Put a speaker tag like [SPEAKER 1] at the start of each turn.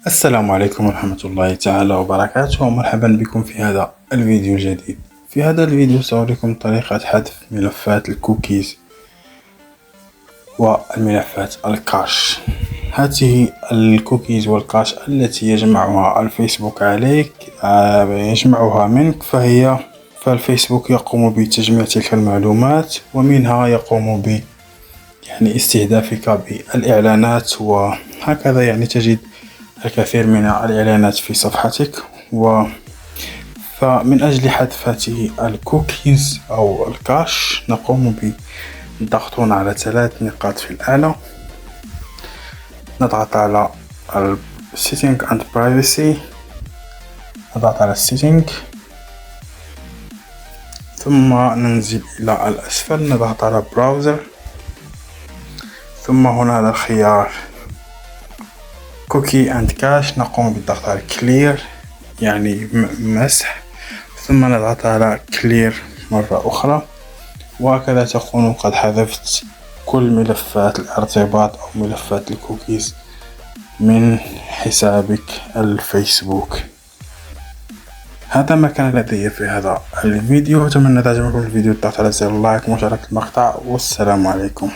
[SPEAKER 1] السلام عليكم ورحمة الله تعالى وبركاته، ومرحبا بكم في هذا الفيديو الجديد. في هذا الفيديو سأريكم طريقة حذف ملفات الكوكيز والملفات الكاش. هذه الكوكيز والكاش التي يجمعها الفيسبوك عليك، يجمعها منك، فالفيسبوك يقوم بتجميع تلك المعلومات، ومنها يقوم استهدافك بالإعلانات، وهكذا تجد الكثير من الإعلانات في صفحتك. فمن أجل حذف هذه الكوكيز أو الكاش نقوم بالضغط على 3 نقاط في الأعلى. نضغط على Setting and Privacy، نضغط على Setting، ثم ننزل إلى الأسفل نضغط على Browser، ثم هنا هذا الخيار Cookie and Cache نقوم بالضغط على Clear مسح، ثم نضغط على Clear مرة أخرى، وهكذا تكون قد حذفت كل ملفات الارتباط أو ملفات الكوكيز من حسابك الفيسبوك. هذا ما كان لدي في هذا الفيديو، أتمنى تعجبكم الفيديو، الضغط على زر اللايك ومشاركة المقطع، والسلام عليكم.